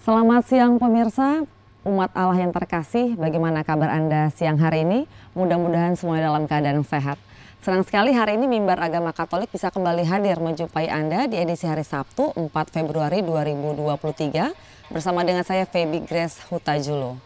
Selamat siang pemirsa, umat Allah yang terkasih, bagaimana kabar Anda siang hari ini? Mudah-mudahan semuanya dalam keadaan sehat. Senang sekali hari ini Mimbar Agama Katolik bisa kembali hadir menjumpai Anda di edisi hari Sabtu 4 Februari 2023 bersama dengan saya Feby Grace Hutajulo.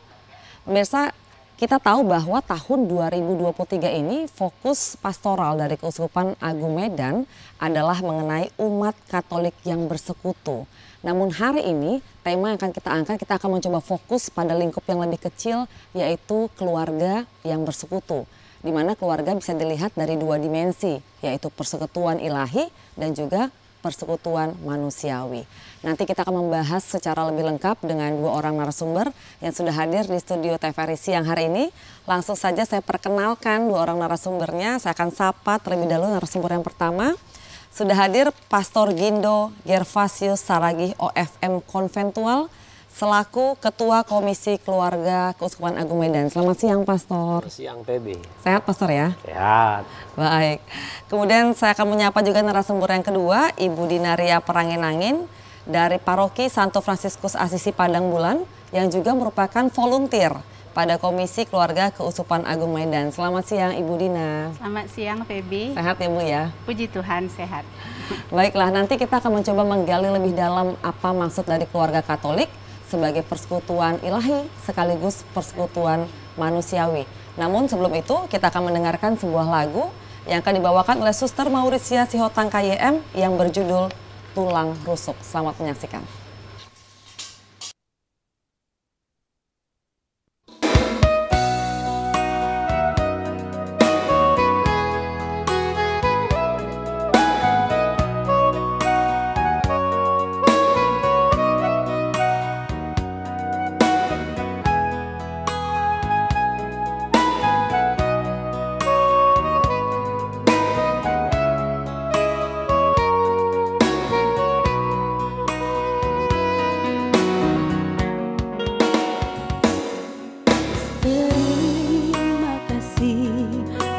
Pemirsa, kita tahu bahwa tahun 2023 ini fokus pastoral dari Keuskupan Agung Medan adalah mengenai umat Katolik yang bersekutu. Namun hari ini tema yang akan kita angkat, kita akan mencoba fokus pada lingkup yang lebih kecil, yaitu keluarga yang bersekutu. Di mana keluarga bisa dilihat dari dua dimensi, yaitu persekutuan ilahi dan juga persekutuan manusiawi. Nanti kita akan membahas secara lebih lengkap dengan dua orang narasumber yang sudah hadir di studio TVRI siang hari ini. Langsung saja saya perkenalkan dua orang narasumbernya. Saya akan sapa terlebih dahulu narasumber yang pertama. Sudah hadir Pastor Gindo Gervasius Saragih OFM Konventual selaku Ketua Komisi Keluarga Keuskupan Agung Medan. Selamat siang Pastor. Selamat siang Feby. Sehat Pastor ya? Sehat. Baik. Kemudian saya akan menyapa juga narasumber yang kedua, Ibu Dinaria Peranginangin dari Paroki Santo Fransiskus Asisi Padang Bulan yang juga merupakan volunteer pada Komisi Keluarga Keuskupan Agung Medan. Selamat siang Ibu Dina. Selamat siang Feby. Sehat ya Bu ya? Puji Tuhan sehat. Baiklah, nanti kita akan mencoba menggali lebih dalam apa maksud dari keluarga Katolik sebagai persekutuan ilahi sekaligus persekutuan manusiawi. Namun sebelum itu kita akan mendengarkan sebuah lagu yang akan dibawakan oleh Suster Maurisia Sihotang KYM yang berjudul Tulang Rusuk. Selamat menyaksikan.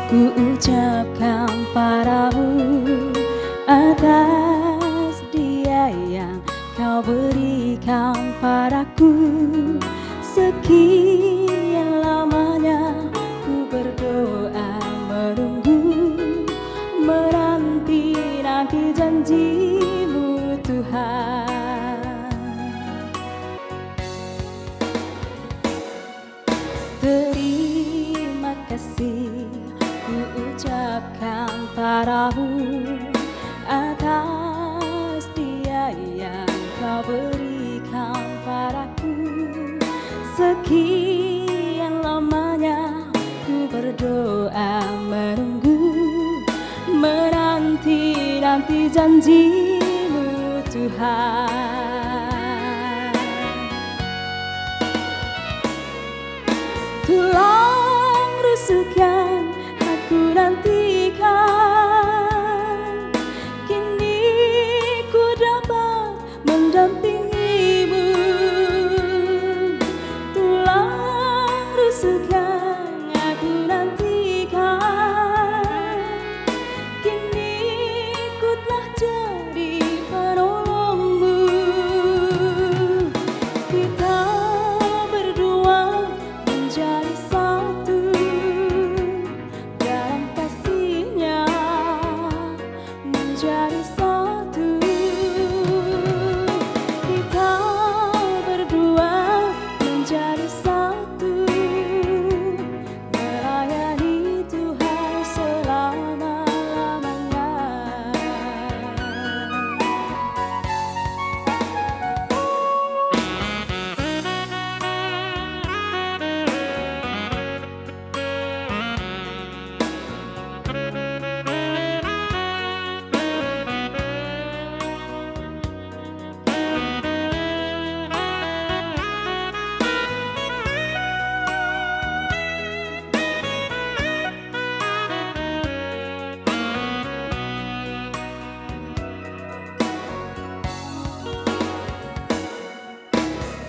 Ku ucapkan padamu atas dia yang kau berikan padaku. Sekian lamanya ku berdoa menunggu, menanti janjimu Tuhan. Terima kasih ucapkan padamu atas dia yang kau berikan padaku. Sekian lamanya ku berdoa menunggu, menanti janjimu Tuhan. Tulang rusuk yang aku nantikan, kini ku dapat mendampingimu. Tulang rusuk yang aku nantikan, kini ku telah jadi penolongmu. Kita berdua menjadi satu dalam kasihnya, menjadi satu. Kita berdua menjadi satu, melayani Tuhan selama-lamanya.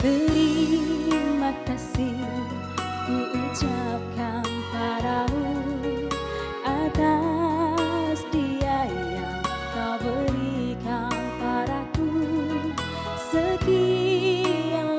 Terima kasih ku ucapkan padamu atas dia yang kau berikan padaku. Sekian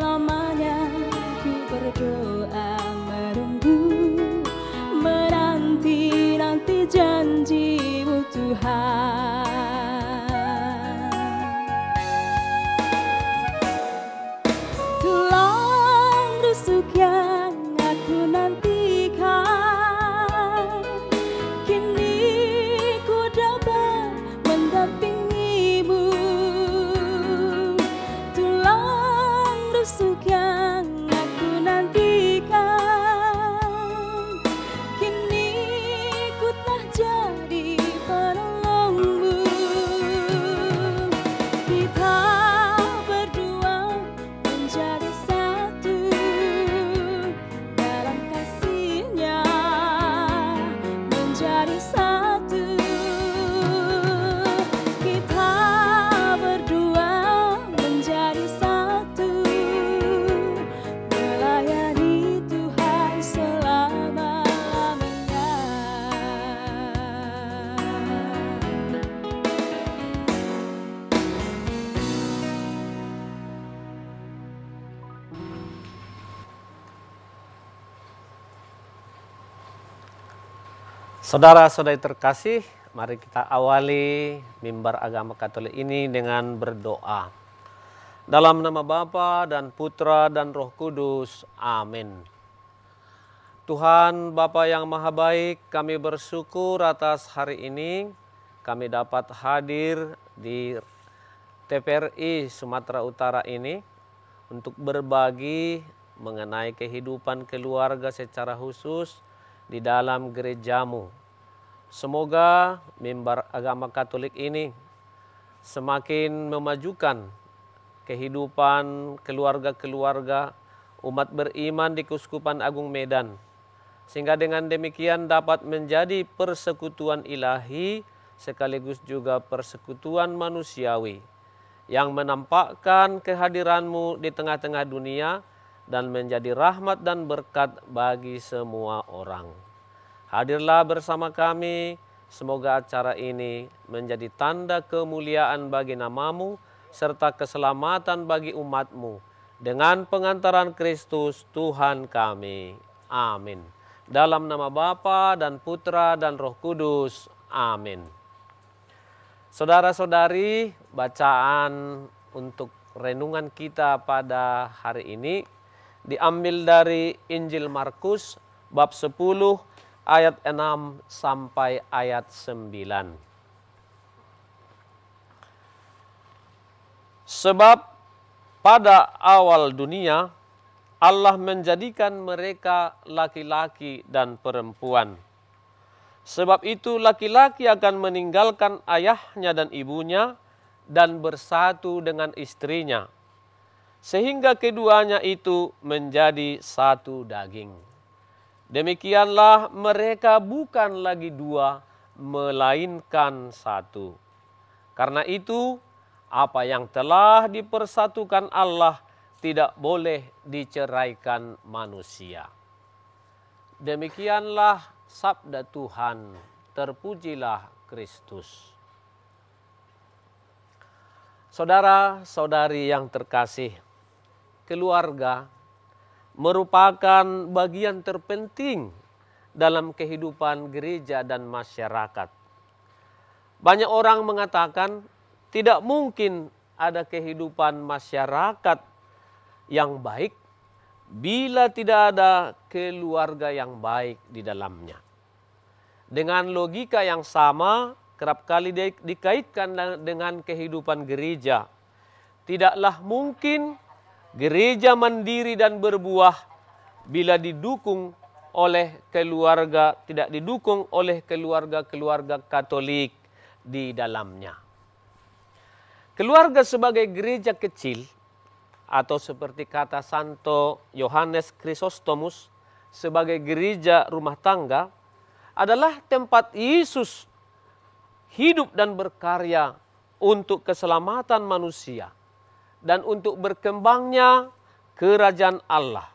Saudara-saudari terkasih, mari kita awali mimbar agama Katolik ini dengan berdoa. Dalam nama Bapa dan Putra dan Roh Kudus. Amin. Tuhan Bapa yang Maha Baik, kami bersyukur atas hari ini kami dapat hadir di TPRI Sumatera Utara ini untuk berbagi mengenai kehidupan keluarga secara khusus di dalam gerejamu. Semoga mimbar agama Katolik ini semakin memajukan kehidupan keluarga-keluarga umat beriman di Keuskupan Agung Medan, sehingga dengan demikian dapat menjadi persekutuan ilahi sekaligus juga persekutuan manusiawi yang menampakkan kehadiranmu di tengah-tengah dunia dan menjadi rahmat dan berkat bagi semua orang. Hadirlah bersama kami, semoga acara ini menjadi tanda kemuliaan bagi namamu serta keselamatan bagi umatmu. Dengan pengantaran Kristus Tuhan kami. Amin. Dalam nama Bapa dan Putra dan Roh Kudus. Amin. Saudara-saudari, bacaan untuk renungan kita pada hari ini diambil dari Injil Markus bab 10 ayat 6 sampai ayat 9. Sebab pada awal dunia Allah menjadikan mereka laki-laki dan perempuan. Sebab itu laki-laki akan meninggalkan ayahnya dan ibunya dan bersatu dengan istrinya, sehingga keduanya itu menjadi satu daging. Demikianlah mereka bukan lagi dua, melainkan satu. Karena itu apa yang telah dipersatukan Allah tidak boleh diceraikan manusia. Demikianlah sabda Tuhan, terpujilah Kristus. Saudara-saudari yang terkasih, keluarga merupakan bagian terpenting dalam kehidupan gereja dan masyarakat. Banyak orang mengatakan tidak mungkin ada kehidupan masyarakat yang baik bila tidak ada keluarga yang baik di dalamnya. Dengan logika yang sama, kerap kali dikaitkan dengan kehidupan gereja. Tidaklah mungkin gereja mandiri dan berbuah bila didukung oleh keluarga, tidak didukung oleh keluarga-keluarga Katolik di dalamnya. Keluarga sebagai gereja kecil, atau seperti kata Santo Yohanes Chrysostomus, sebagai gereja rumah tangga, adalah tempat Yesus hidup dan berkarya untuk keselamatan manusia dan untuk berkembangnya kerajaan Allah.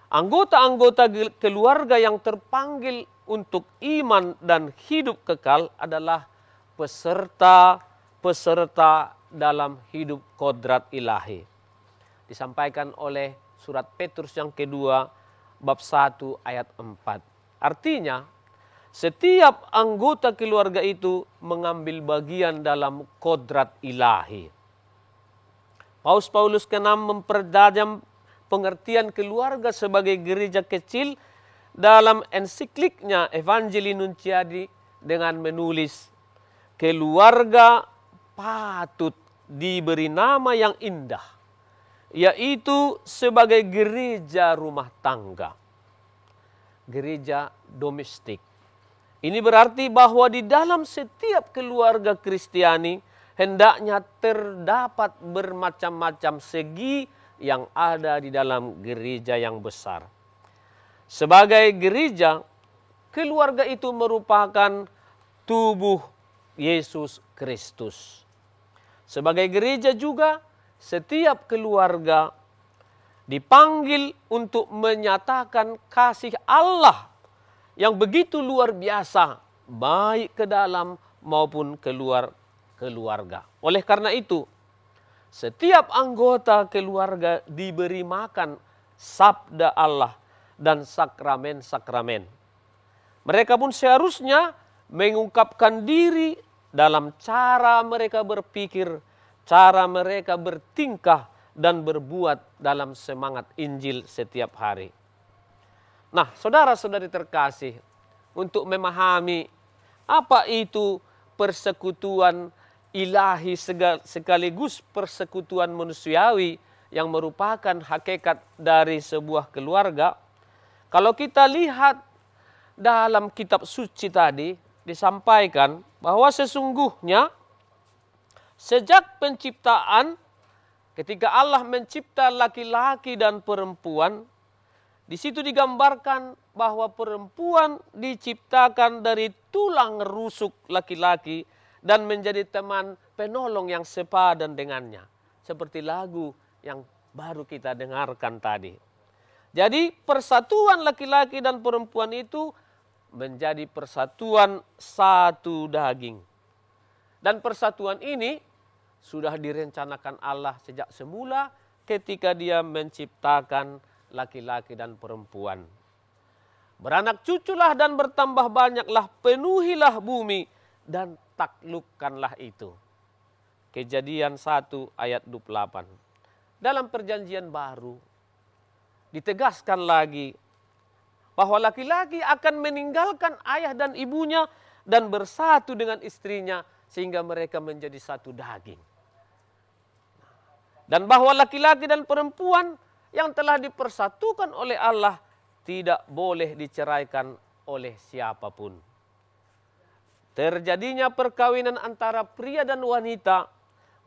Anggota-anggota keluarga yang terpanggil untuk iman dan hidup kekal adalah peserta dalam hidup kodrat ilahi. Disampaikan oleh surat Petrus yang kedua bab 1 ayat 4. Artinya, setiap anggota keluarga itu mengambil bagian dalam kodrat ilahi. Paus ke-6 mempertajam pengertian keluarga sebagai gereja kecil dalam ensikliknya Evangelii Nuntiadi dengan menulis, keluarga patut diberi nama yang indah, yaitu sebagai gereja rumah tangga, gereja domestik. Ini berarti bahwa di dalam setiap keluarga Kristiani hendaknya terdapat bermacam-macam segi yang ada di dalam gereja yang besar. Sebagai gereja, keluarga itu merupakan tubuh Yesus Kristus. Sebagai gereja juga, setiap keluarga dipanggil untuk menyatakan kasih Allah yang begitu luar biasa, baik ke dalam maupun keluar keluarga. Oleh karena itu, setiap anggota keluarga diberi makan sabda Allah dan sakramen-sakramen. Mereka pun seharusnya mengungkapkan diri dalam cara mereka berpikir, cara mereka bertingkah dan berbuat dalam semangat Injil setiap hari. Nah, saudara-saudari terkasih, untuk memahami apa itu persekutuan ilahi sekaligus persekutuan manusiawi yang merupakan hakikat dari sebuah keluarga, kalau kita lihat dalam kitab suci tadi disampaikan bahwa sesungguhnya sejak penciptaan, ketika Allah mencipta laki-laki dan perempuan, di situ digambarkan bahwa perempuan diciptakan dari tulang rusuk laki-laki dan menjadi teman penolong yang sepadan dengannya. Seperti lagu yang baru kita dengarkan tadi. Jadi persatuan laki-laki dan perempuan itu menjadi persatuan satu daging. Dan persatuan ini sudah direncanakan Allah sejak semula ketika Dia menciptakan laki-laki dan perempuan. Beranak cuculah dan bertambah banyaklah, penuhilah bumi dan taklukkanlah itu. Kejadian 1 ayat 28. Dalam perjanjian baru ditegaskan lagi bahwa laki-laki akan meninggalkan ayah dan ibunya dan bersatu dengan istrinya sehingga mereka menjadi satu daging. Dan bahwa laki-laki dan perempuan yang telah dipersatukan oleh Allah tidak boleh diceraikan oleh siapapun. Terjadinya perkawinan antara pria dan wanita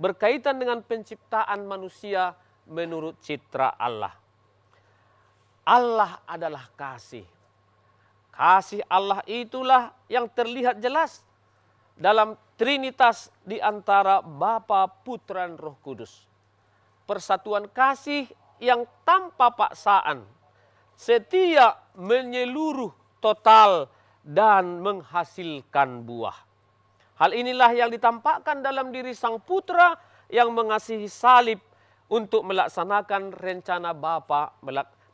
berkaitan dengan penciptaan manusia menurut citra Allah. Allah adalah kasih. Kasih Allah itulah yang terlihat jelas dalam trinitas di antara Bapa, Putra, dan Roh Kudus. Persatuan kasih yang tanpa paksaan, setia, menyeluruh, total, dan menghasilkan buah. Hal inilah yang ditampakkan dalam diri Sang Putra yang mengasihi salib untuk melaksanakan rencana Bapa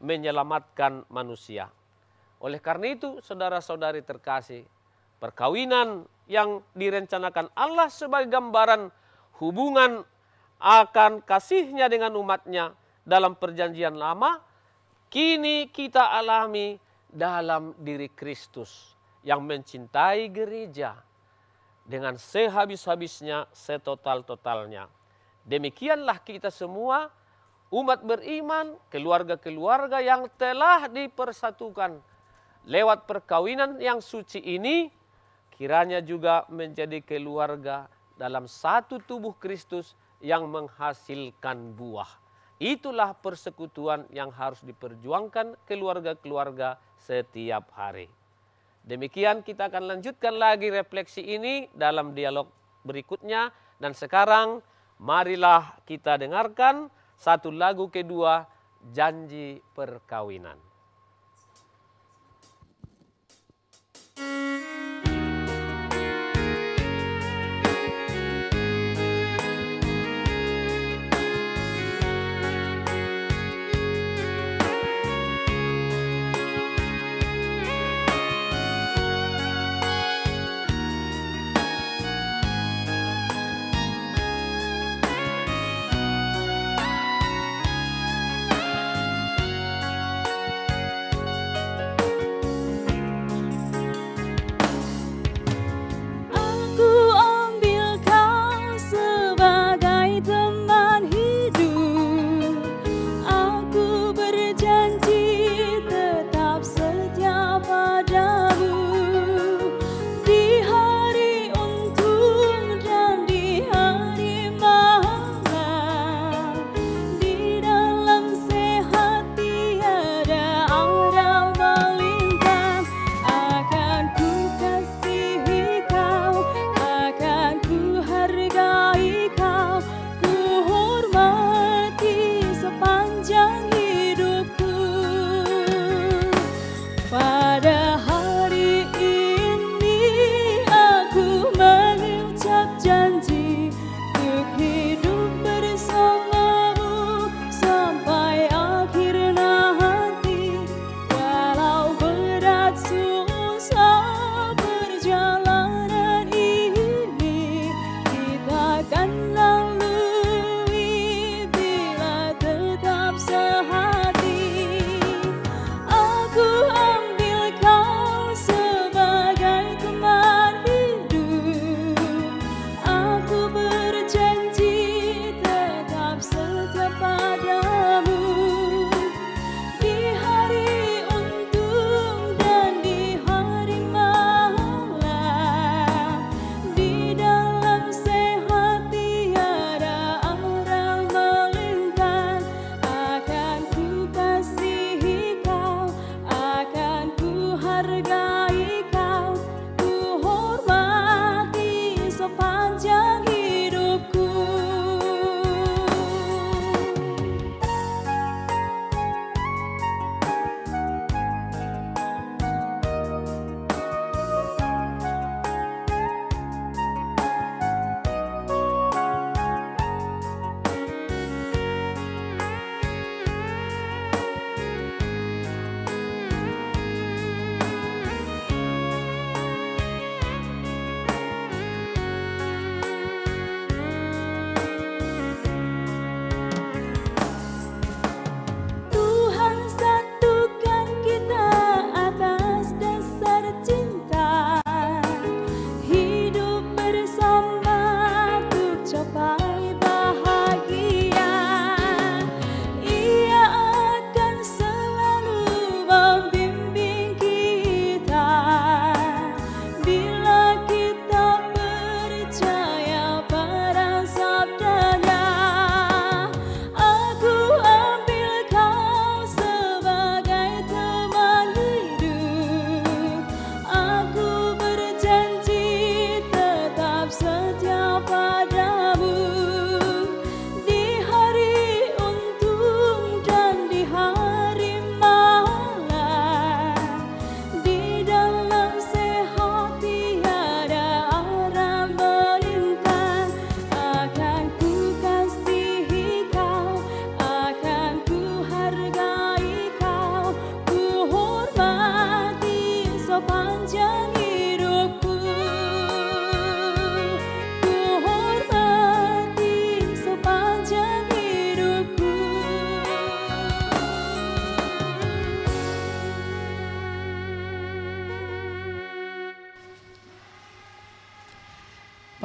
menyelamatkan manusia. Oleh karena itu, saudara-saudari terkasih, perkawinan yang direncanakan Allah sebagai gambaran hubungan akan kasih-Nya dengan umat-Nya dalam perjanjian lama, kini kita alami dalam diri Kristus yang mencintai gereja dengan sehabis-habisnya, setotal-totalnya. Demikianlah kita semua, umat beriman, keluarga-keluarga yang telah dipersatukan lewat perkawinan yang suci ini, kiranya juga menjadi keluarga dalam satu tubuh Kristus yang menghasilkan buah. Itulah persekutuan yang harus diperjuangkan keluarga-keluarga setiap hari. Demikian kita akan lanjutkan lagi refleksi ini dalam dialog berikutnya. Dan sekarang marilah kita dengarkan satu lagu kedua, Janji Perkawinan.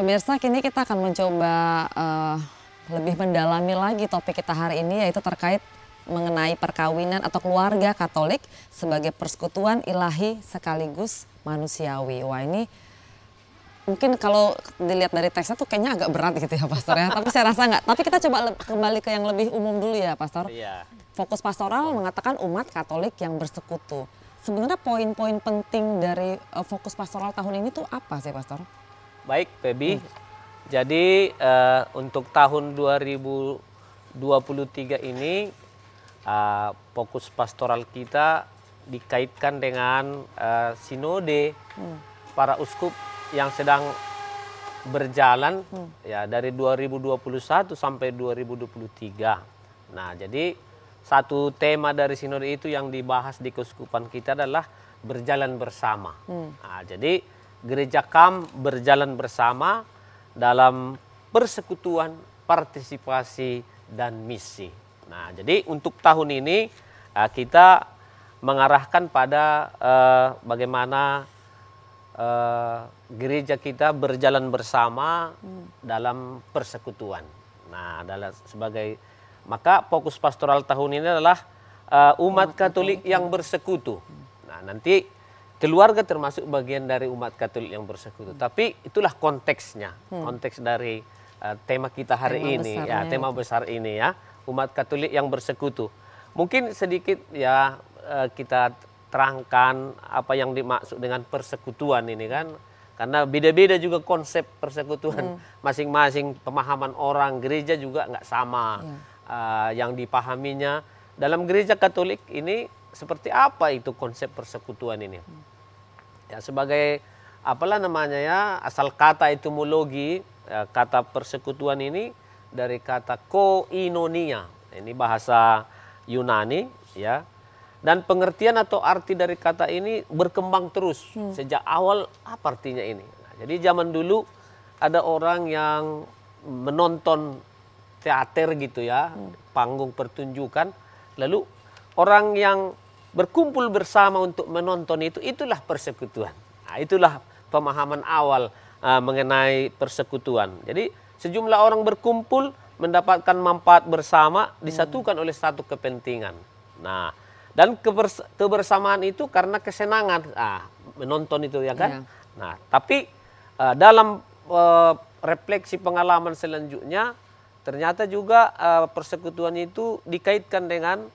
Pemirsa, kini kita akan mencoba lebih mendalami lagi topik kita hari ini, yaitu terkait mengenai perkawinan atau keluarga Katolik sebagai persekutuan ilahi sekaligus manusiawi. Wah, ini mungkin kalau dilihat dari teksnya tuh kayaknya agak berat gitu ya Pastor ya. Tapi saya rasa enggak. Tapi kita coba kembali ke yang lebih umum dulu ya Pastor. Iya. Fokus pastoral mengatakan umat Katolik yang bersekutu. Sebenarnya poin-poin penting dari fokus pastoral tahun ini tuh apa sih Pastor? Baik, Pebi. Jadi untuk tahun 2023 ini fokus pastoral kita dikaitkan dengan sinode para uskup yang sedang berjalan ya dari 2021 sampai 2023. Nah, jadi satu tema dari sinode itu yang dibahas di keuskupan kita adalah berjalan bersama. Nah, jadi Gereja KAM berjalan bersama dalam persekutuan, partisipasi, dan misi. Nah, jadi untuk tahun ini kita mengarahkan pada bagaimana gereja kita berjalan bersama dalam persekutuan. Nah, maka fokus pastoral tahun ini adalah umat Katolik yang bersekutu. Nah, nanti keluarga termasuk bagian dari umat Katolik yang bersekutu. Tapi itulah konteksnya, konteks dari tema kita hari ini, ya tema besar ini ya, umat Katolik yang bersekutu. Mungkin sedikit ya kita terangkan apa yang dimaksud dengan persekutuan ini kan, karena beda-beda juga konsep persekutuan, masing-masing pemahaman orang gereja juga nggak sama yang dipahaminya. Dalam gereja Katolik ini seperti apa itu konsep persekutuan ini? Ya, sebagai apalah namanya ya, asal kata etimologi kata persekutuan ini dari kata koinonia. Ini bahasa Yunani ya. Dan pengertian atau arti dari kata ini berkembang terus sejak awal apa artinya ini. Nah, jadi zaman dulu ada orang yang menonton teater gitu ya, panggung pertunjukan, lalu orang yang berkumpul bersama untuk menonton itulah persekutuan. Nah, itulah pemahaman awal mengenai persekutuan. Jadi sejumlah orang berkumpul mendapatkan manfaat bersama, disatukan oleh satu kepentingan. Nah, dan kebersamaan itu karena kesenangan menonton itu ya kan. Nah, tapi dalam refleksi pengalaman selanjutnya ternyata juga persekutuan itu dikaitkan dengan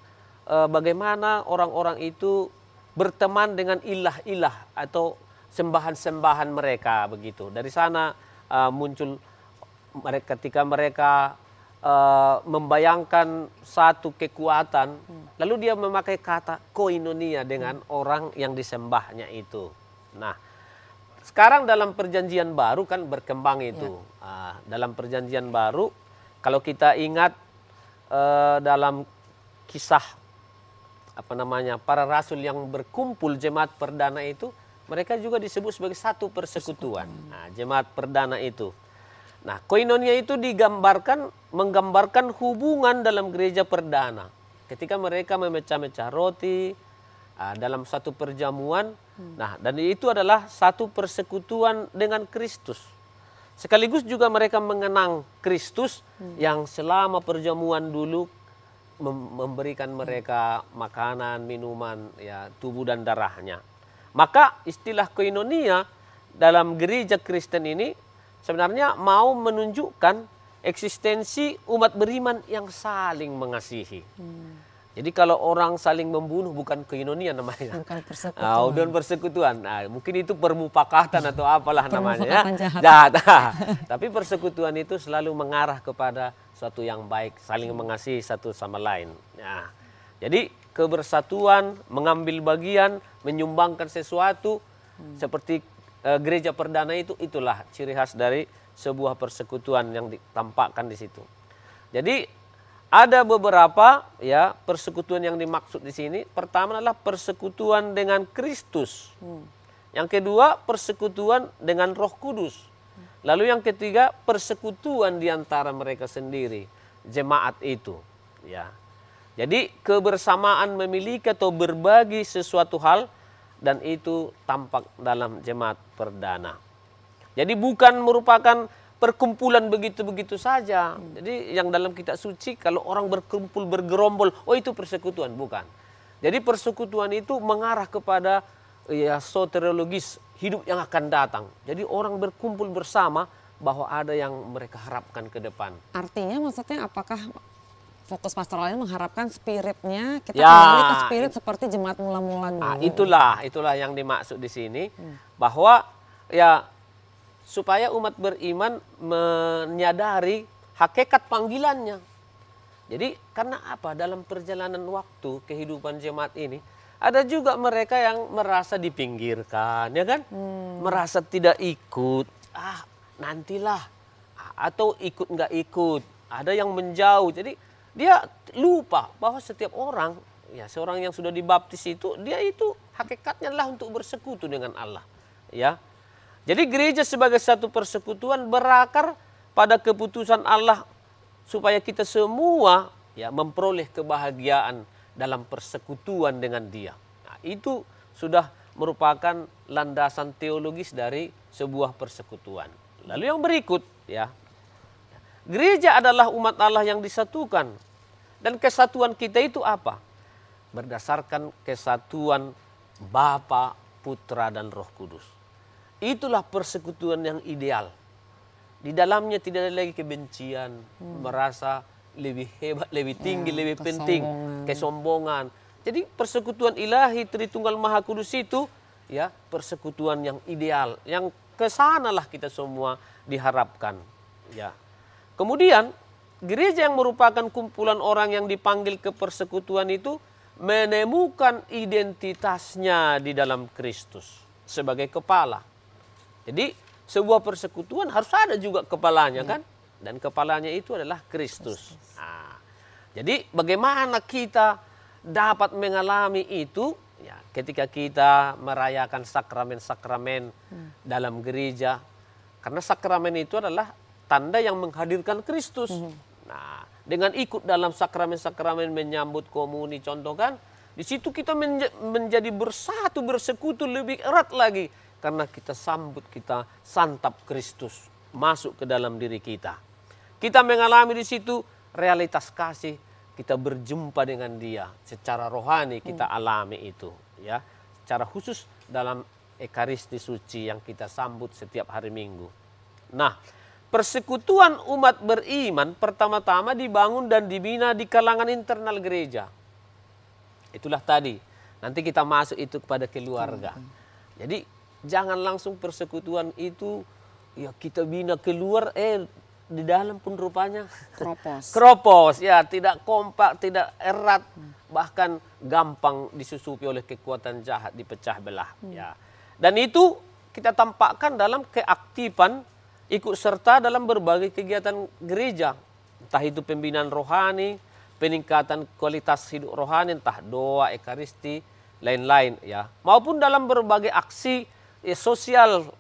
bagaimana orang-orang itu berteman dengan ilah-ilah atau sembahan-sembahan mereka begitu. Dari sana muncul ketika mereka membayangkan satu kekuatan, lalu dia memakai kata koinonia dengan orang yang disembahnya itu. Nah, sekarang dalam perjanjian baru kan berkembang itu. Dalam perjanjian baru, kalau kita ingat dalam kisah para rasul yang berkumpul jemaat perdana itu, mereka juga disebut sebagai satu persekutuan. Nah, jemaat perdana itu. Nah, koinonia itu menggambarkan hubungan dalam gereja perdana. Ketika mereka memecah-mecah roti dalam satu perjamuan, nah, dan itu adalah satu persekutuan dengan Kristus. Sekaligus juga mereka mengenang Kristus yang selama perjamuan dulu memberikan mereka makanan, minuman, ya, tubuh dan darahnya. Maka istilah koinonia dalam gereja Kristen ini sebenarnya mau menunjukkan eksistensi umat beriman yang saling mengasihi. Jadi kalau orang saling membunuh bukan koinonia namanya. Bukan persekutuan. Bukan persekutuan. Nah, mungkin itu permupakatan atau apalah namanya ya. Jahat. Tapi persekutuan itu selalu mengarah kepada suatu yang baik, saling mengasihi satu sama lain. Nah, jadi kebersatuan, mengambil bagian, menyumbangkan sesuatu seperti gereja perdana itulah ciri khas dari sebuah persekutuan yang ditampakkan di situ. Jadi ada beberapa ya persekutuan yang dimaksud di sini. Pertama adalah persekutuan dengan Kristus. Yang kedua persekutuan dengan Roh Kudus. Lalu yang ketiga persekutuan di antara mereka sendiri, jemaat itu. Ya. Jadi kebersamaan memiliki atau berbagi sesuatu hal dan itu tampak dalam jemaat perdana. Jadi bukan merupakan perkumpulan begitu-begitu saja. Jadi yang dalam kitab suci kalau orang berkumpul bergerombol, oh itu persekutuan, bukan. Jadi persekutuan itu mengarah kepada ya soteriologis, hidup yang akan datang. Jadi orang berkumpul bersama bahwa ada yang mereka harapkan ke depan. Artinya maksudnya apakah fokus pastoral ini mengharapkan spiritnya kita Ya, kembali ke spirit seperti jemaat mula-mula dulu. Nah, itulah yang dimaksud di sini, bahwa ya supaya umat beriman menyadari hakikat panggilannya. Jadi karena apa? Dalam perjalanan waktu kehidupan jemaat ini ada juga mereka yang merasa dipinggirkan, ya kan? Merasa tidak ikut, nantilah, atau ikut nggak ikut. Ada yang menjauh, jadi dia lupa bahwa setiap orang, ya seorang yang sudah dibaptis itu, dia itu hakikatnya adalah untuk bersekutu dengan Allah, ya. Jadi gereja sebagai satu persekutuan berakar pada keputusan Allah supaya kita semua ya memperoleh kebahagiaan dalam persekutuan dengan Dia. Nah, itu sudah merupakan landasan teologis dari sebuah persekutuan. Lalu yang berikut ya, gereja adalah umat Allah yang disatukan. Dan kesatuan kita itu apa? Berdasarkan kesatuan Bapa, Putra, dan Roh Kudus. Itulah persekutuan yang ideal. Di dalamnya tidak ada lagi kebencian, merasa lebih hebat, lebih tinggi, lebih penting, kesombongan. Jadi persekutuan ilahi Tritunggal Maha Kudus itu ya persekutuan yang ideal, yang kesanalah kita semua diharapkan. Ya. Kemudian gereja yang merupakan kumpulan orang yang dipanggil ke persekutuan itu menemukan identitasnya di dalam Kristus sebagai kepala. Jadi sebuah persekutuan harus ada juga kepalanya kan? Dan kepalanya itu adalah Kristus. Nah, jadi bagaimana kita dapat mengalami itu? Ya, ketika kita merayakan sakramen-sakramen dalam gereja. Karena sakramen itu adalah tanda yang menghadirkan Kristus. Nah, dengan ikut dalam sakramen-sakramen menyambut komuni contoh kan, di situ kita menjadi bersatu, bersekutu lebih erat lagi. Karena kita sambut, kita santap Kristus masuk ke dalam diri kita. Kita mengalami di situ realitas kasih, kita berjumpa dengan Dia secara rohani, kita alami itu ya. Secara khusus dalam Ekaristi suci yang kita sambut setiap hari Minggu. Nah, persekutuan umat beriman pertama-tama dibangun dan dibina di kalangan internal gereja. Itulah tadi. Nanti kita masuk itu kepada keluarga. Jadi jangan langsung persekutuan itu ya kita bina keluar, di dalam pun rupanya keropos, ya tidak kompak, tidak erat, bahkan gampang disusupi oleh kekuatan jahat, dipecah belah. Ya. Dan itu kita tampakkan dalam keaktifan ikut serta dalam berbagai kegiatan gereja, entah itu pembinaan rohani, peningkatan kualitas hidup rohani, entah doa, ekaristi, lain-lain ya, maupun dalam berbagai aksi sosial,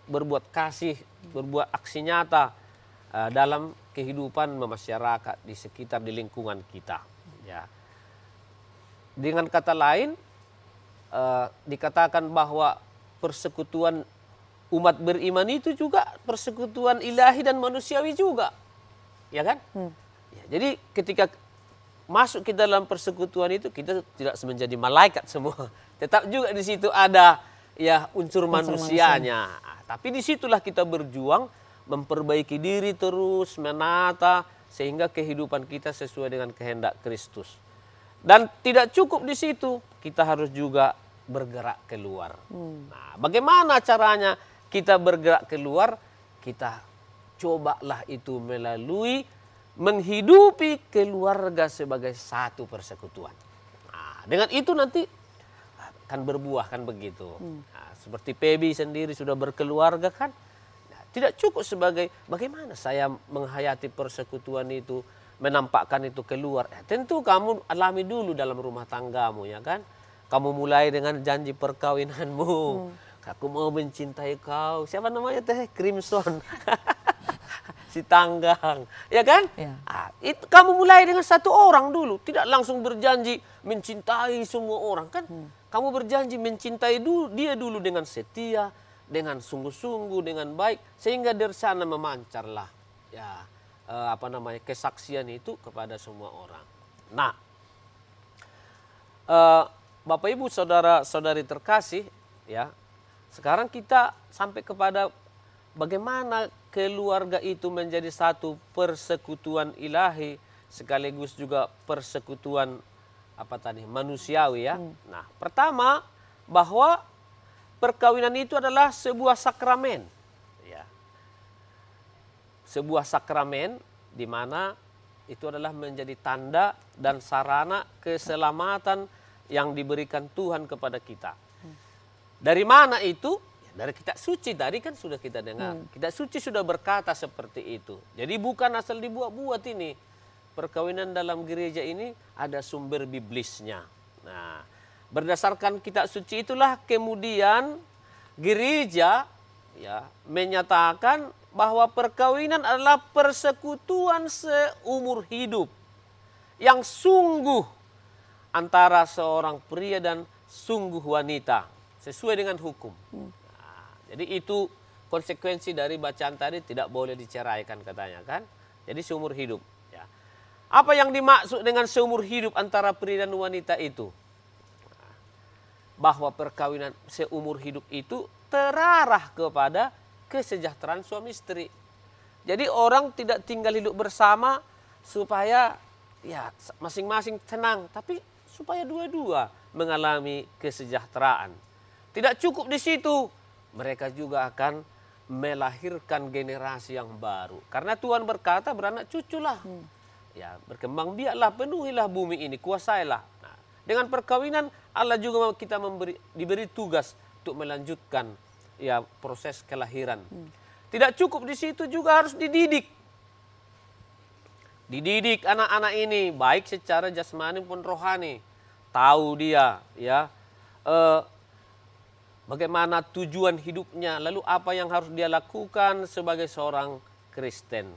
berbuat kasih, berbuat aksi nyata dalam kehidupan masyarakat di sekitar, di lingkungan kita. Ya. Dengan kata lain, dikatakan bahwa persekutuan umat beriman itu juga persekutuan ilahi dan manusiawi juga, ya kan? Ya, jadi ketika masuk kita dalam persekutuan itu kita tidak menjadi malaikat semua, tetap juga di situ ada ya unsur manusianya. Tapi disitulah kita berjuang memperbaiki diri terus, menata sehingga kehidupan kita sesuai dengan kehendak Kristus. Dan tidak cukup di situ, kita harus juga bergerak keluar. Nah, bagaimana caranya kita bergerak keluar? Kita cobalah itu melalui menghidupi keluarga sebagai satu persekutuan. Nah, dengan itu nanti akan berbuah kan begitu. Nah, seperti Pebi sendiri sudah berkeluarga kan. Nah, tidak cukup sebagai bagaimana saya menghayati persekutuan itu, menampakkan itu keluar. Tentu kamu alami dulu dalam rumah tanggamu ya kan. Kamu mulai dengan janji perkawinanmu. Aku mau mencintai kau. Siapa namanya teh? Crimson. Si Tanggang, ya kan? Ya. Itu kamu mulai dengan satu orang dulu, tidak langsung berjanji mencintai semua orang kan? Kamu berjanji mencintai dia dulu dengan setia, dengan sungguh-sungguh, dengan baik, sehingga dari sana memancarlah ya kesaksian itu kepada semua orang. Nah, Bapak Ibu saudara-saudari terkasih, ya, sekarang kita sampai kepada bagaimana keluarga itu menjadi satu persekutuan ilahi sekaligus juga persekutuan manusiawi, ya. Nah, pertama bahwa perkawinan itu adalah sebuah sakramen, ya. Sebuah sakramen di mana itu adalah menjadi tanda dan sarana keselamatan yang diberikan Tuhan kepada kita. Dari mana itu? Ya, dari kitab suci tadi kan sudah kita dengar. Kitab suci sudah berkata seperti itu. Jadi bukan asal dibuat-buat ini. Perkawinan dalam gereja ini ada sumber biblisnya. Nah, berdasarkan kitab suci itulah kemudian gereja ya menyatakan bahwa perkawinan adalah persekutuan seumur hidup yang sungguh antara seorang pria dan sungguh wanita sesuai dengan hukum. Nah, jadi itu konsekuensi dari bacaan tadi, tidak boleh diceraikan katanya kan. Jadi seumur hidup. Ya. Apa yang dimaksud dengan seumur hidup antara pria dan wanita itu? Bahwa perkawinan seumur hidup itu terarah kepada kesejahteraan suami istri. Jadi orang tidak tinggal hidup bersama supaya ya masing-masing tenang, tapi supaya dua-dua mengalami kesejahteraan. Tidak cukup di situ, mereka juga akan melahirkan generasi yang baru. Karena Tuhan berkata beranak cuculah. Ya, berkembang biaklah, penuhilah bumi ini, kuasailah. Nah, dengan perkawinan Allah juga kita diberi tugas untuk melanjutkan ya proses kelahiran. Tidak cukup di situ, juga harus dididik. Dididik anak-anak ini baik secara jasmani maupun rohani. Tahu dia ya bagaimana tujuan hidupnya, lalu apa yang harus dia lakukan sebagai seorang Kristen.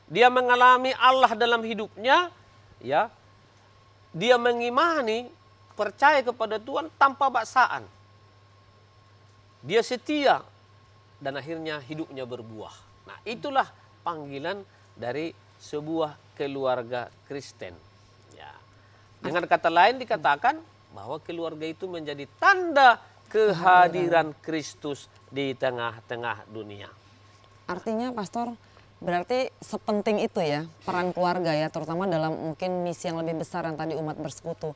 Dia mengalami Allah dalam hidupnya, ya. Dia mengimani, percaya kepada Tuhan tanpa paksaan. Dia setia dan akhirnya hidupnya berbuah. Nah, itulah panggilan dari sebuah keluarga Kristen. Ya. Dengan kata lain dikatakan bahwa keluarga itu menjadi tanda kehadiran Kristus di tengah-tengah dunia. Artinya, Pastor, berarti sepenting itu ya peran keluarga ya, terutama dalam mungkin misi yang lebih besar yang tadi umat bersekutu.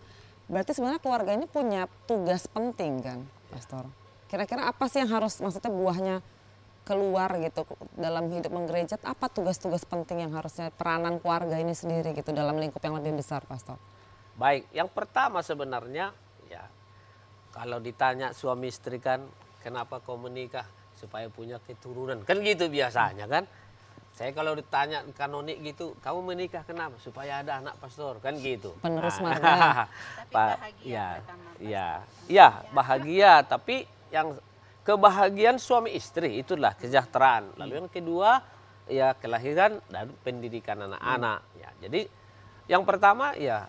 Berarti sebenarnya keluarga ini punya tugas penting kan, Pastor? Kira-kira apa sih yang harus, maksudnya buahnya keluar gitu dalam hidup menggereja? Apa tugas-tugas penting yang harusnya peranan keluarga ini sendiri gitu dalam lingkup yang lebih besar, Pastor? Baik, yang pertama sebenarnya ya kalau ditanya suami istri kan, kenapa kau menikah? Supaya punya keturunan, kan gitu biasanya kan. Saya kalau ditanya kanonik gitu, kamu menikah kenapa? Supaya ada anak pastor, kan gitu. Penerus marga. Tapi bahagia pertama, Ya, bahagia, tapi yang kebahagiaan suami istri itulah kesejahteraan. Lalu yang kedua ya kelahiran dan pendidikan anak-anak. Ya, jadi yang pertama ya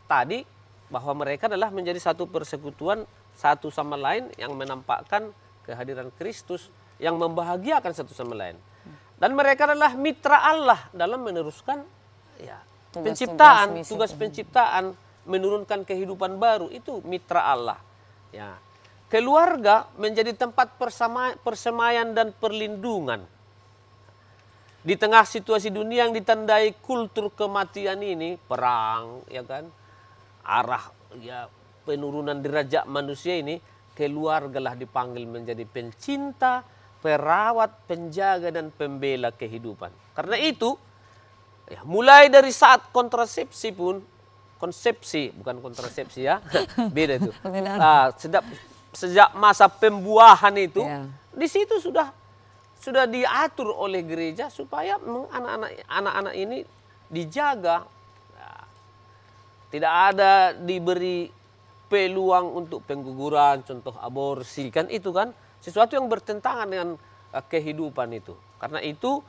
tadi bahwa mereka adalah menjadi satu persekutuan satu sama lain yang menampakkan kehadiran Kristus yang membahagiakan satu sama lain. Dan mereka adalah mitra Allah dalam meneruskan ya, tugas penciptaan, menurunkan kehidupan baru, itu mitra Allah. Ya. Keluarga menjadi tempat persemaian dan perlindungan. Di tengah situasi dunia yang ditandai kultur kematian ini, perang, ya kan, arah ya penurunan derajat manusia ini, keluargalah dipanggil menjadi pencinta, perawat, penjaga, dan pembela kehidupan. Karena itu, ya, mulai dari saat kontrasepsi pun, konsepsi, bukan kontrasepsi ya, beda itu. Sejak masa pembuahan itu, di situ sudah diatur oleh gereja supaya anak-anak ini dijaga. Nah, tidak ada diberi peluang untuk pengguguran, contoh aborsi, kan itu kan sesuatu yang bertentangan dengan kehidupan itu. Karena itu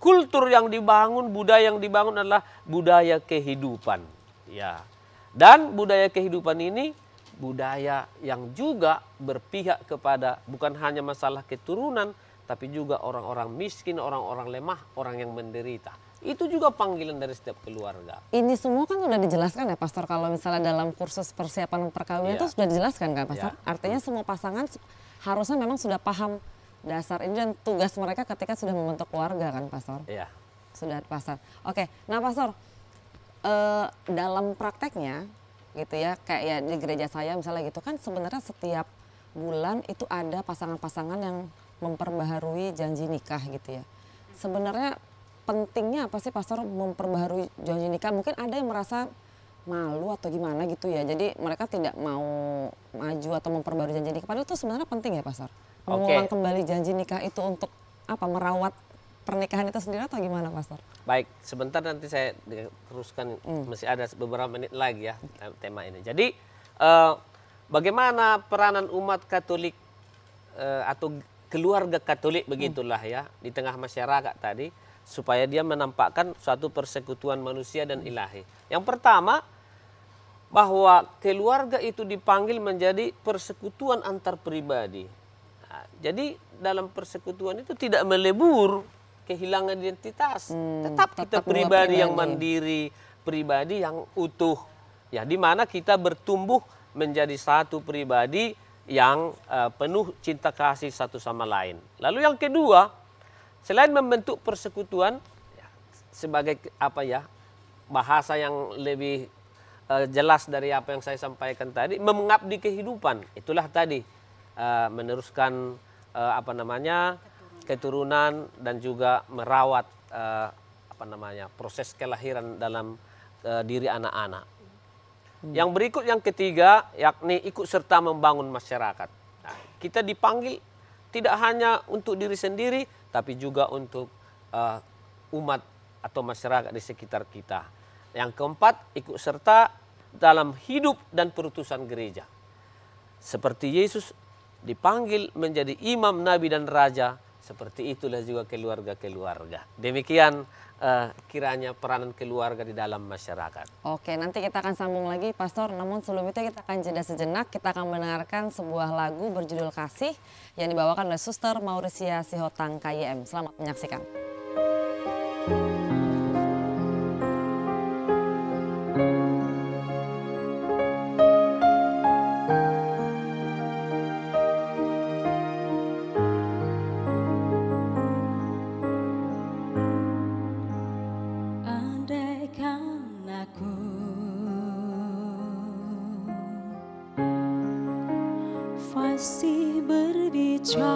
kultur yang dibangun, budaya yang dibangun adalah budaya kehidupan. Ya. Dan budaya kehidupan ini budaya yang juga berpihak kepada bukan hanya masalah keturunan, tapi juga orang-orang miskin, orang-orang lemah, orang yang menderita. Itu juga panggilan dari setiap keluarga. Ini semua kan sudah dijelaskan ya Pastor, kalau misalnya dalam kursus persiapan perkawinan itu sudah dijelaskan kan Pastor? Artinya semua pasangan harusnya memang sudah paham dasar ini dan tugas mereka ketika sudah membentuk keluarga kan Pastor? Iya. Sudah Pastor. Oke, nah Pastor, dalam prakteknya gitu ya, kayak ya di gereja saya misalnya gitu kan, sebenarnya setiap bulan itu ada pasangan-pasangan yang memperbaharui janji nikah gitu ya. Sebenarnya pentingnya apa sih Pastor memperbaharui janji nikah? Mungkin ada yang merasa malu atau gimana gitu ya, jadi mereka tidak mau maju atau memperbaharui janji nikah. Padahal itu sebenarnya penting ya Pastor? Mengulang kembali janji nikah itu untuk apa? Merawat pernikahan itu sendiri atau gimana Pastor? Baik, sebentar nanti saya teruskan, masih ada beberapa menit lagi ya tema ini. Jadi bagaimana peranan umat Katolik atau keluarga Katolik begitulah ya di tengah masyarakat tadi, supaya dia menampakkan suatu persekutuan manusia dan ilahi. Yang pertama, bahwa keluarga itu dipanggil menjadi persekutuan antar pribadi. Nah, jadi dalam persekutuan itu tidak melebur, kehilangan identitas, tetap kita pribadi yang mandiri, pribadi yang utuh, ya, di mana kita bertumbuh menjadi satu pribadi yang penuh cinta kasih satu sama lain. Lalu yang kedua, selain membentuk persekutuan, ya, sebagai apa ya, bahasa yang lebih jelas dari apa yang saya sampaikan tadi, mengabdi kehidupan, itulah tadi meneruskan apa namanya, keturunan dan juga merawat proses kelahiran dalam diri anak-anak. Yang berikut yang ketiga, yakni ikut serta membangun masyarakat. Nah, kita dipanggil tidak hanya untuk diri sendiri, tapi juga untuk umat atau masyarakat di sekitar kita. Yang keempat, ikut serta dalam hidup dan perutusan gereja. Seperti Yesus dipanggil menjadi imam, nabi, dan raja, seperti itulah juga keluarga-keluarga. Demikian kiranya peranan keluarga di dalam masyarakat. Oke, nanti kita akan sambung lagi Pastor. Namun sebelum itu kita akan jeda sejenak. Kita akan mendengarkan sebuah lagu berjudul Kasih yang dibawakan oleh Suster Maurisia Sihotang KYM. Selamat menyaksikan. Masih berbicara,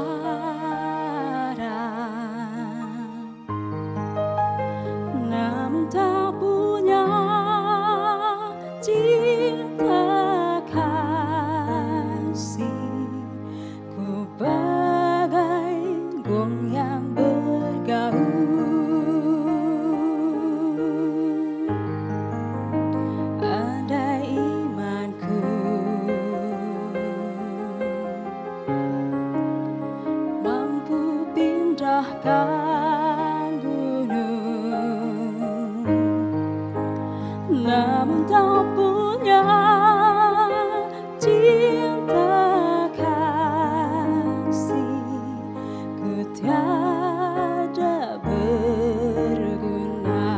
namun tak punya cinta kasih. Ku bagai gong yang bergaul, andai imanku pindahkan gunung, namun tak punya cinta kasih, ku tiada berguna.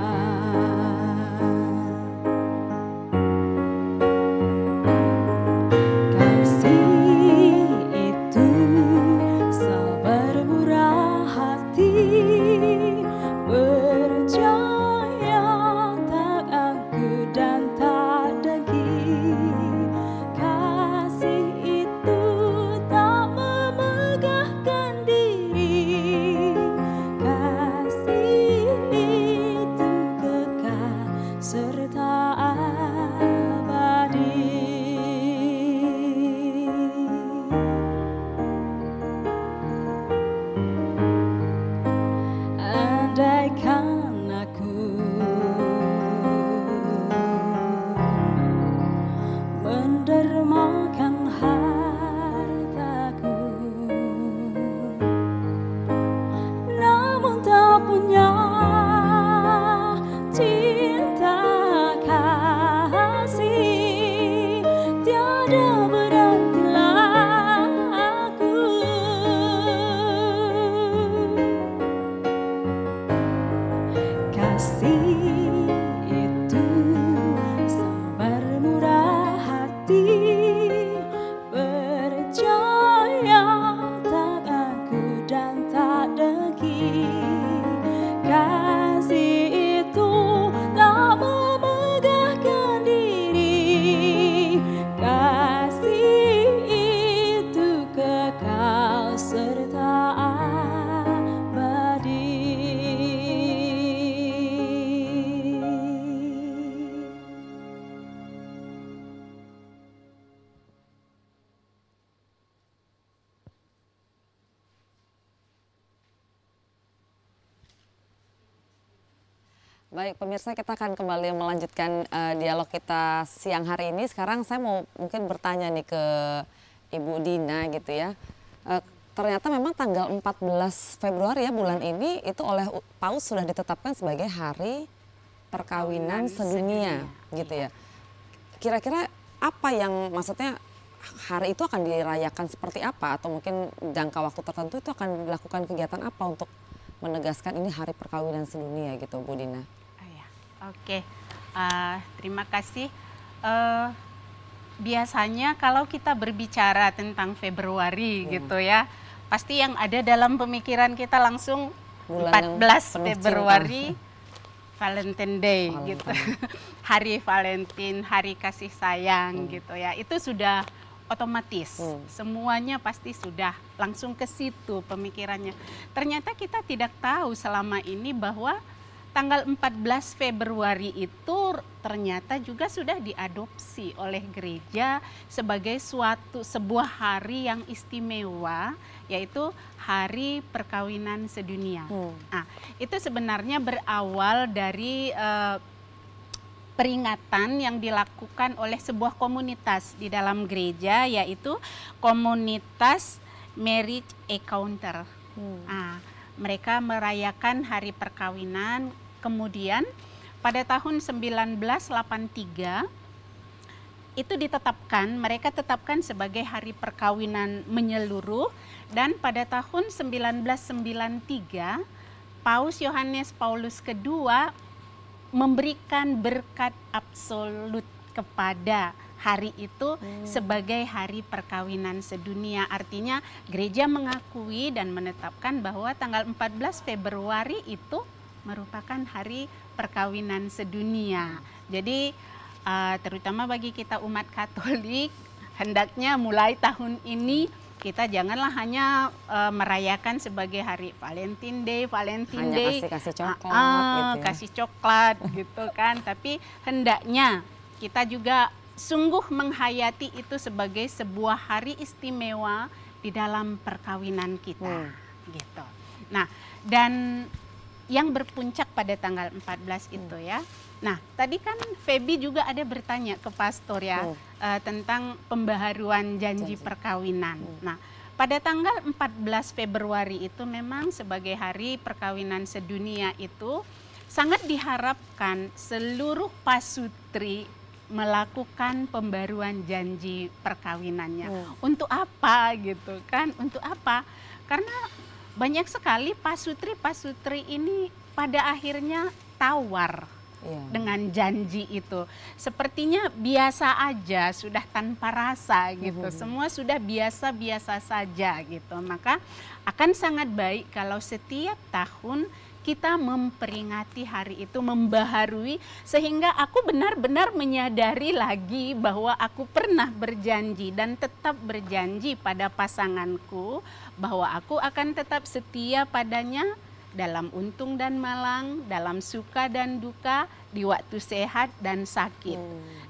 Kasih itu sabar, murah hati, percaya, tak angkuh dan tak dengki. Baik, pemirsa, kita akan kembali melanjutkan dialog kita siang hari ini. Sekarang saya mau mungkin bertanya nih ke Ibu Dina gitu ya. Ternyata memang tanggal 14 Februari ya bulan ini itu oleh Paus sudah ditetapkan sebagai hari perkawinan sedunia gitu ya. Kira-kira apa yang maksudnya hari itu akan dirayakan seperti apa, atau mungkin jangka waktu tertentu itu akan dilakukan kegiatan apa untuk menegaskan ini hari perkawinan sedunia gitu, Bu Dina? Oke, terima kasih. Biasanya kalau kita berbicara tentang Februari gitu ya, pasti yang ada dalam pemikiran kita langsung Bulan 14 Februari, Valentine Day gitu. Hari Valentine, hari kasih sayang gitu ya. Itu sudah otomatis, semuanya pasti sudah langsung ke situ pemikirannya. Ternyata kita tidak tahu selama ini bahwa tanggal 14 Februari itu ternyata juga sudah diadopsi oleh gereja sebagai sebuah hari yang istimewa, yaitu Hari Perkawinan Sedunia. Nah, itu sebenarnya berawal dari peringatan yang dilakukan oleh sebuah komunitas di dalam gereja, yaitu komunitas Marriage Encounter. Nah, mereka merayakan hari perkawinan, kemudian pada tahun 1983 itu mereka tetapkan sebagai hari perkawinan menyeluruh, dan pada tahun 1993 Paus Yohanes Paulus II memberikan berkat absolut kepada hari itu sebagai hari perkawinan sedunia. Artinya gereja mengakui dan menetapkan bahwa tanggal 14 Februari itu merupakan hari perkawinan sedunia. Jadi terutama bagi kita umat Katolik, hendaknya mulai tahun ini kita janganlah hanya merayakan sebagai hari Valentine Day, kasih coklat gitu ya. Kasih coklat gitu kan, tapi hendaknya kita juga sungguh menghayati itu sebagai sebuah hari istimewa di dalam perkawinan kita gitu. Nah, dan yang berpuncak pada tanggal 14 itu ya. Nah, tadi kan Feby juga ada bertanya ke pastor ya tentang pembaharuan janji perkawinan. Nah, pada tanggal 14 Februari itu memang sebagai hari perkawinan sedunia itu sangat diharapkan seluruh pasutri melakukan pembaruan janji perkawinannya. Untuk apa gitu kan? Untuk apa? Karena banyak sekali pasutri-pasutri ini pada akhirnya tawar dengan janji itu. Sepertinya biasa aja, sudah tanpa rasa gitu. Semua sudah biasa-biasa saja gitu. Maka akan sangat baik kalau setiap tahun kita memperingati hari itu, membaharui, sehingga aku benar-benar menyadari lagi bahwa aku pernah berjanji dan tetap berjanji pada pasanganku bahwa aku akan tetap setia padanya dalam untung dan malang, dalam suka dan duka, di waktu sehat dan sakit.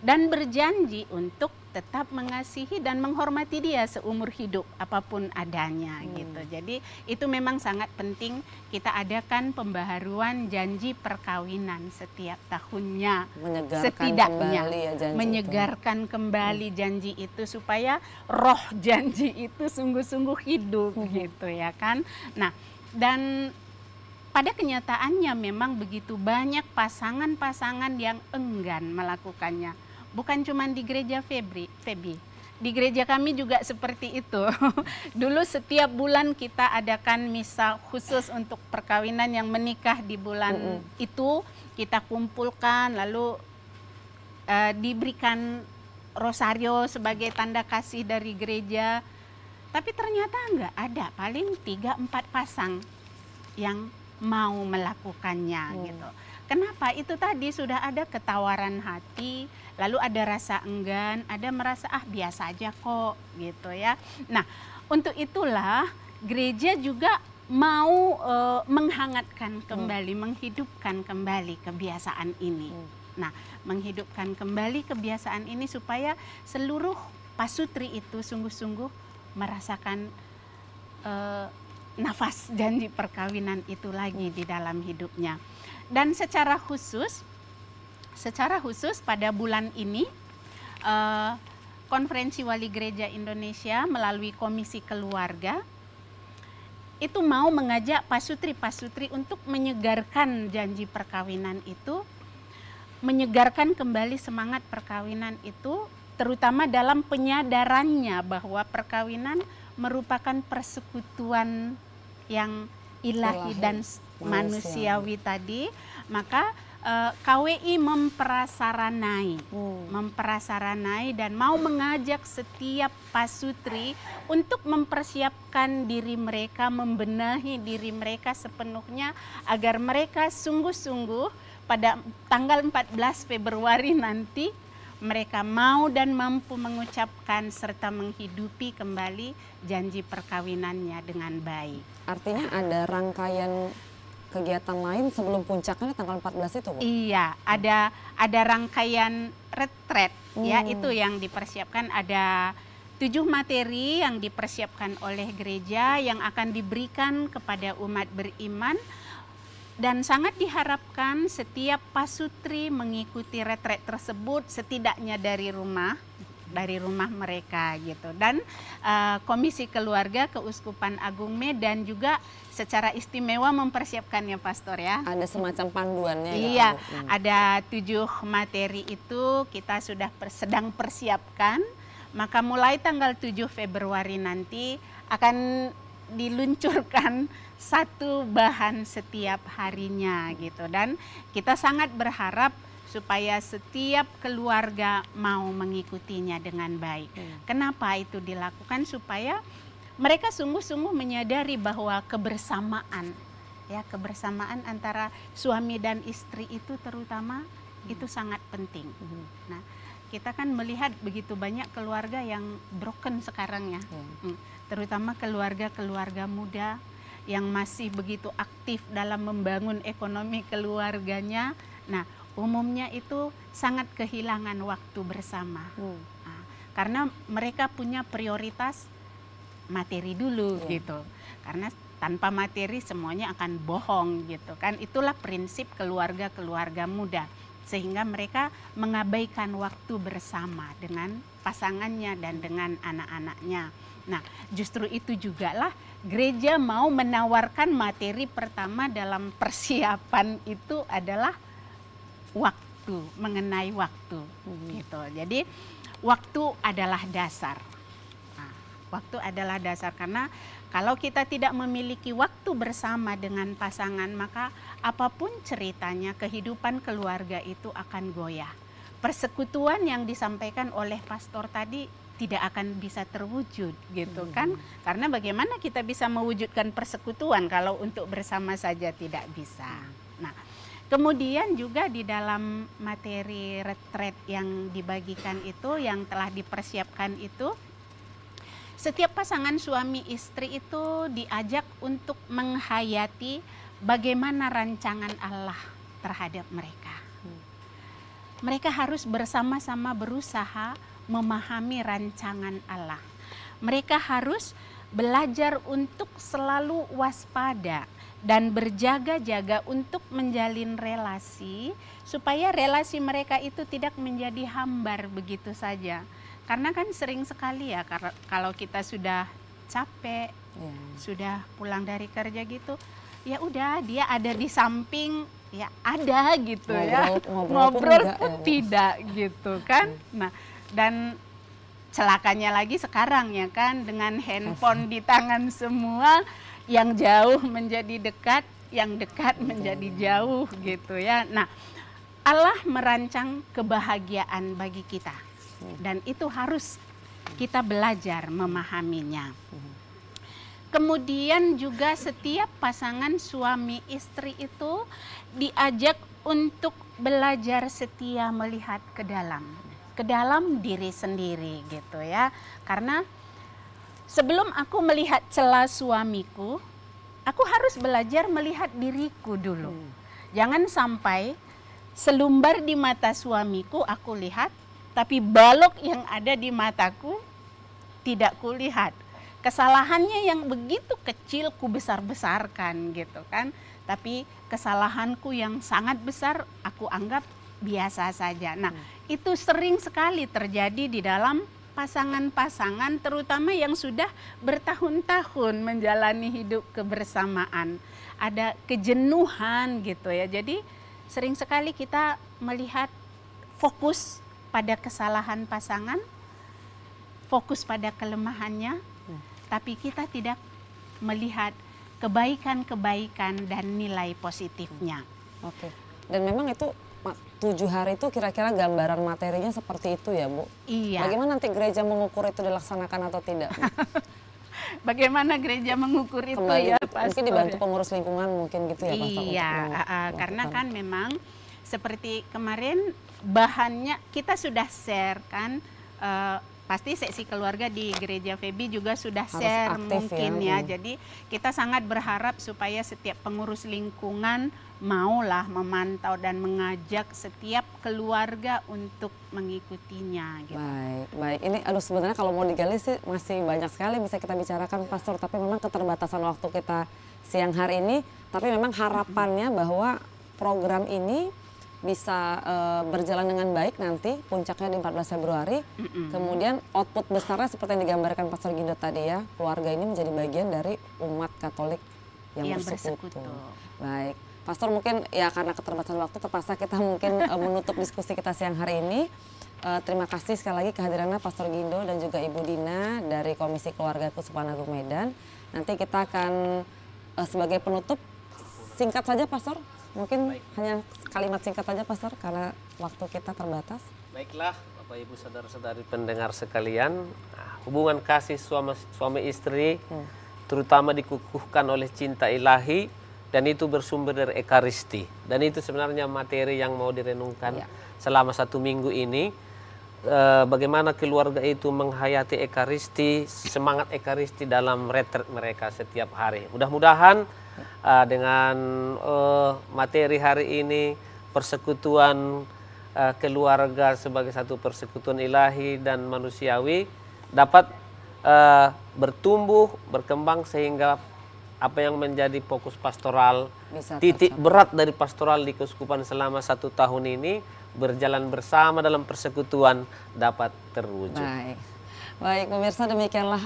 Dan berjanji untuk tetap mengasihi dan menghormati dia seumur hidup apapun adanya gitu. Jadi itu memang sangat penting kita adakan pembaharuan janji perkawinan setiap tahunnya. Setidaknya menyegarkan kembali janji itu supaya roh janji itu sungguh-sungguh hidup gitu ya kan. Nah, dan pada kenyataannya memang begitu banyak pasangan-pasangan yang enggan melakukannya. Bukan cuma di gereja Feby. Di gereja kami juga seperti itu. Dulu setiap bulan kita adakan misa khusus untuk perkawinan yang menikah di bulan itu. Kita kumpulkan lalu diberikan rosario sebagai tanda kasih dari gereja. Tapi ternyata enggak ada, paling 3-4 pasang yang mau melakukannya gitu. Kenapa? Itu tadi sudah ada ketawaran hati, lalu ada rasa enggan, ada merasa biasa aja kok gitu ya. Nah, untuk itulah gereja juga mau menghangatkan kembali, menghidupkan kembali kebiasaan ini. Nah, menghidupkan kembali kebiasaan ini supaya seluruh pasutri itu sungguh-sungguh merasakan nafas janji perkawinan itu lagi di dalam hidupnya. Dan secara khusus pada bulan ini Konferensi Wali Gereja Indonesia melalui Komisi Keluarga itu mau mengajak pasutri-pasutri untuk menyegarkan janji perkawinan itu, menyegarkan kembali semangat perkawinan itu, terutama dalam penyadarannya bahwa perkawinan merupakan persekutuan yang ilahi dan manusiawi tadi. Maka KWI memprasaranai dan mau mengajak setiap pasutri untuk mempersiapkan diri mereka, membenahi diri mereka sepenuhnya agar mereka sungguh-sungguh pada tanggal 14 Februari nanti mereka mau dan mampu mengucapkan serta menghidupi kembali janji perkawinannya dengan baik. Artinya ada rangkaian kegiatan lain sebelum puncaknya tanggal 14 itu, Bu? Iya, ada rangkaian retret ya, itu yang dipersiapkan. Ada 7 materi yang dipersiapkan oleh gereja yang akan diberikan kepada umat beriman, dan sangat diharapkan setiap pasutri mengikuti retret tersebut setidaknya dari rumah mereka gitu. Dan Komisi Keluarga Keuskupan Agung Medan juga secara istimewa mempersiapkannya, Pastor ya. Ada semacam panduannya. Iya, ada 7 materi itu kita sudah sedang persiapkan. Maka mulai tanggal 7 Februari nanti akan diluncurkan satu bahan setiap harinya gitu. Dan kita sangat berharap supaya setiap keluarga mau mengikutinya dengan baik. Kenapa itu dilakukan? Supaya mereka sungguh-sungguh menyadari bahwa kebersamaan antara suami dan istri itu terutama itu sangat penting. Nah, kita kan melihat begitu banyak keluarga yang broken sekarang ya, terutama keluarga-keluarga muda yang masih begitu aktif dalam membangun ekonomi keluarganya. Nah, umumnya itu sangat kehilangan waktu bersama. Karena mereka punya prioritas materi dulu gitu. Karena tanpa materi semuanya akan bohong gitu kan. Itulah prinsip keluarga-keluarga muda. Sehingga mereka mengabaikan waktu bersama dengan pasangannya dan dengan anak-anaknya. Nah, justru itu juga lah gereja mau menawarkan materi pertama dalam persiapan itu adalah waktu, mengenai waktu gitu. Jadi waktu adalah dasar. Nah, waktu adalah dasar karena kalau kita tidak memiliki waktu bersama dengan pasangan, maka apapun ceritanya kehidupan keluarga itu akan goyah. Persekutuan yang disampaikan oleh pastor tadi tidak akan bisa terwujud gitu kan. Karena bagaimana kita bisa mewujudkan persekutuan kalau untuk bersama saja tidak bisa. Nah, kemudian juga di dalam materi retret yang dibagikan itu, yang telah dipersiapkan itu, setiap pasangan suami istri itu diajak untuk menghayati bagaimana rancangan Allah terhadap mereka. Mereka harus bersama-sama berusaha memahami rancangan Allah. Mereka harus belajar untuk selalu waspada dan berjaga-jaga untuk menjalin relasi supaya relasi mereka itu tidak menjadi hambar begitu saja. Karena kan sering sekali ya kalau kita sudah capek, sudah pulang dari kerja gitu, ya udah dia ada di samping, ya ada gitu ngobrol pun tidak gitu kan. Nah, dan celakanya lagi sekarang ya kan, dengan handphone di tangan semua, yang jauh menjadi dekat, yang dekat menjadi jauh gitu ya. Nah, Allah merancang kebahagiaan bagi kita dan itu harus kita belajar memahaminya. Kemudian juga setiap pasangan suami istri itu diajak untuk belajar setia melihat ke dalam diri sendiri gitu ya. Karena sebelum aku melihat celah suamiku, aku harus belajar melihat diriku dulu. Jangan sampai selumbar di mata suamiku aku lihat, tapi balok yang ada di mataku tidak kulihat. Kesalahannya yang begitu kecil ku besar-besarkan gitu kan. tapi kesalahanku yang sangat besar aku anggap biasa saja. Nah, itu sering sekali terjadi di dalam pasangan-pasangan, terutama yang sudah bertahun-tahun menjalani hidup kebersamaan. Ada kejenuhan gitu ya. Jadi sering sekali kita melihat fokus pada kesalahan pasangan, fokus pada kelemahannya, tapi kita tidak melihat kebaikan-kebaikan dan nilai positifnya. Oke. Dan memang itu 7 hari itu kira-kira gambaran materinya seperti itu ya, Bu? Iya. Bagaimana nanti gereja mengukur itu dilaksanakan atau tidak, Bu? Bagaimana gereja mengukur itu Kembali, ya, mungkin Pastor? dibantu pengurus lingkungan mungkin gitu ya, Pastor? Iya, karena kan memang seperti kemarin bahannya kita sudah share kan, pasti seksi keluarga di gereja Febi juga sudah Harus share aktif mungkin ya. ya. Jadi kita sangat berharap supaya setiap pengurus lingkungan maulah memantau dan mengajak setiap keluarga untuk mengikutinya gitu. Baik. Ini sebenarnya kalau mau digali sih masih banyak sekali bisa kita bicarakan, Pastor. Tapi memang keterbatasan waktu kita siang hari ini. Tapi memang harapannya bahwa program ini bisa berjalan dengan baik nanti, puncaknya di 14 Februari. Kemudian output besarnya seperti yang digambarkan Pastor Gindo tadi ya, keluarga ini menjadi bagian dari umat Katolik yang bersekutu. Baik. Pastor, mungkin ya karena keterbatasan waktu terpaksa kita mungkin menutup diskusi kita siang hari ini. Terima kasih sekali lagi kehadirannya Pastor Gindo dan juga Ibu Dina dari Komisi Keluarga Keuskupan Agung Medan. Nanti kita akan sebagai penutup singkat saja, Pastor. Mungkin hanya kalimat singkat saja, Pastor, karena waktu kita terbatas. Baiklah, Bapak Ibu saudara-saudari pendengar sekalian, hubungan kasih suami istri terutama dikukuhkan oleh cinta ilahi, dan itu bersumber dari Ekaristi. Dan itu sebenarnya materi yang mau direnungkan selama 1 minggu ini. Bagaimana keluarga itu menghayati Ekaristi, semangat Ekaristi dalam retret mereka setiap hari. Mudah-mudahan dengan materi hari ini, persekutuan keluarga sebagai satu persekutuan ilahi dan manusiawi dapat bertumbuh, berkembang sehingga apa yang menjadi fokus pastoral, titik berat dari pastoral di Keuskupan selama 1 tahun ini, berjalan bersama dalam persekutuan dapat terwujud. Baik pemirsa, demikianlah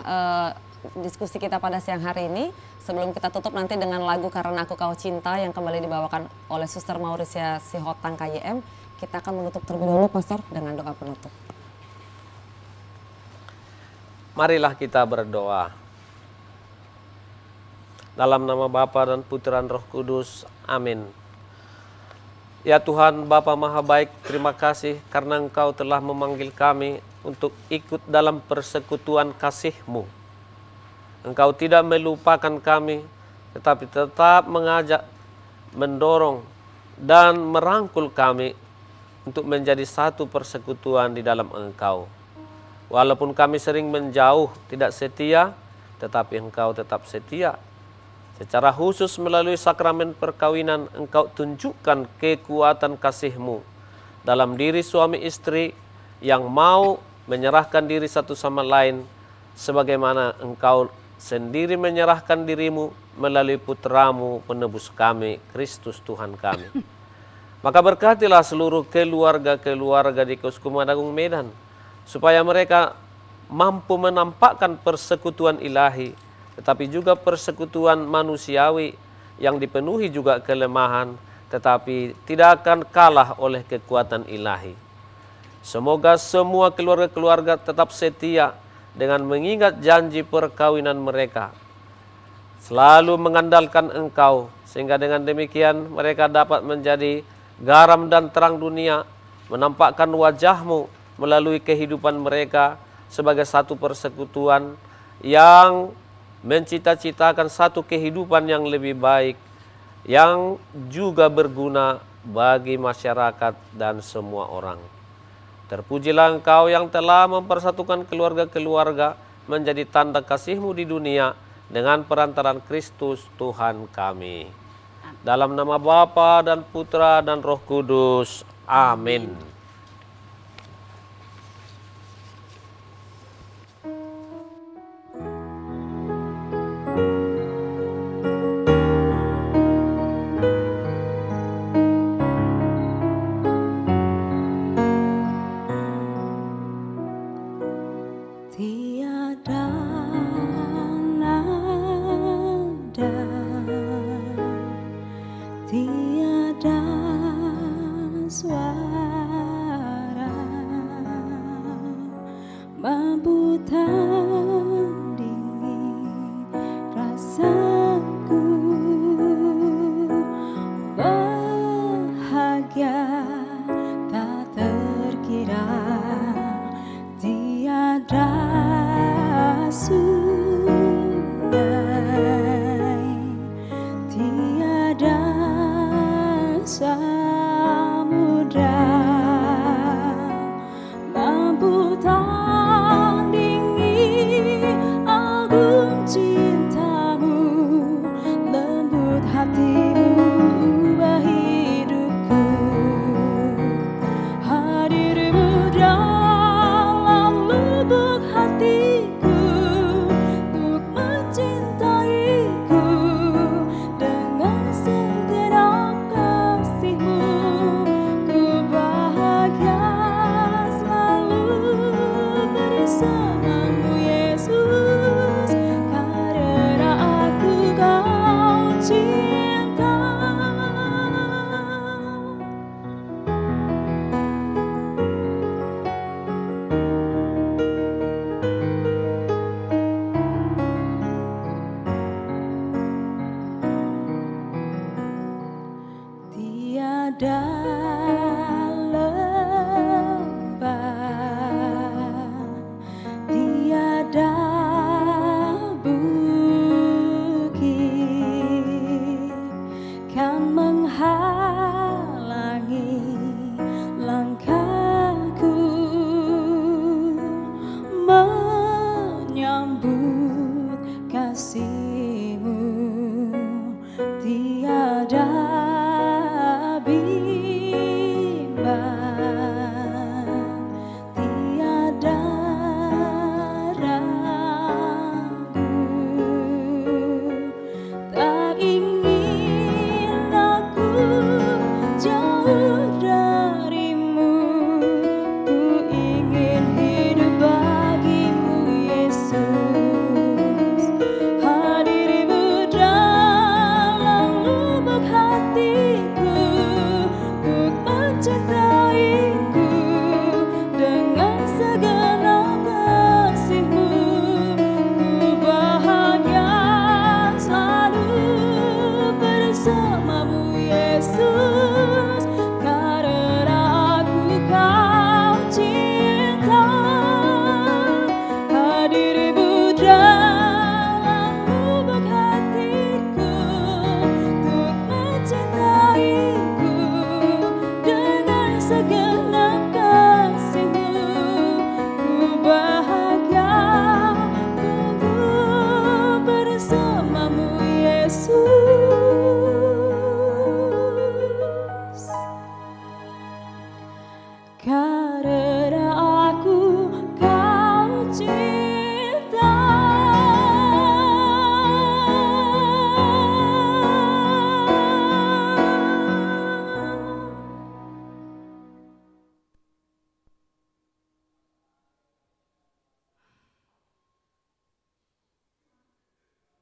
diskusi kita pada siang hari ini. Sebelum kita tutup nanti dengan lagu Karena Aku Kau Cinta yang kembali dibawakan oleh Suster Maurisia Sihotang KYM, kita akan menutup terlebih dahulu, Pastor, dengan doa penutup. Marilah kita berdoa. Dalam nama Bapa dan Putra dan Roh Kudus. Amin. Ya Tuhan, Bapa Maha Baik, terima kasih karena Engkau telah memanggil kami untuk ikut dalam persekutuan kasih-Mu. Engkau tidak melupakan kami, tetapi tetap mengajak, mendorong, dan merangkul kami untuk menjadi satu persekutuan di dalam Engkau. Walaupun kami sering menjauh, tidak setia, tetapi Engkau tetap setia. Secara khusus melalui sakramen perkawinan, Engkau tunjukkan kekuatan kasih-Mu dalam diri suami istri yang mau menyerahkan diri satu sama lain, sebagaimana Engkau sendiri menyerahkan diri-Mu melalui Putra-Mu penebus kami, Kristus Tuhan kami. Maka berkatilah seluruh keluarga-keluarga di Keuskupan Agung Medan, supaya mereka mampu menampakkan persekutuan ilahi, tetapi juga persekutuan manusiawi yang dipenuhi juga kelemahan, tetapi tidak akan kalah oleh kekuatan ilahi. Semoga semua keluarga-keluarga tetap setia dengan mengingat janji perkawinan mereka, selalu mengandalkan Engkau, sehingga dengan demikian mereka dapat menjadi garam dan terang dunia, menampakkan wajah-Mu melalui kehidupan mereka sebagai satu persekutuan yang mencita-citakan satu kehidupan yang lebih baik, yang juga berguna bagi masyarakat dan semua orang. Terpujilah Engkau yang telah mempersatukan keluarga-keluarga menjadi tanda kasih-Mu di dunia dengan perantaran Kristus Tuhan kami. Dalam nama Bapa dan Putra dan Roh Kudus. Amin. tiada nada, tiada suara mampu tak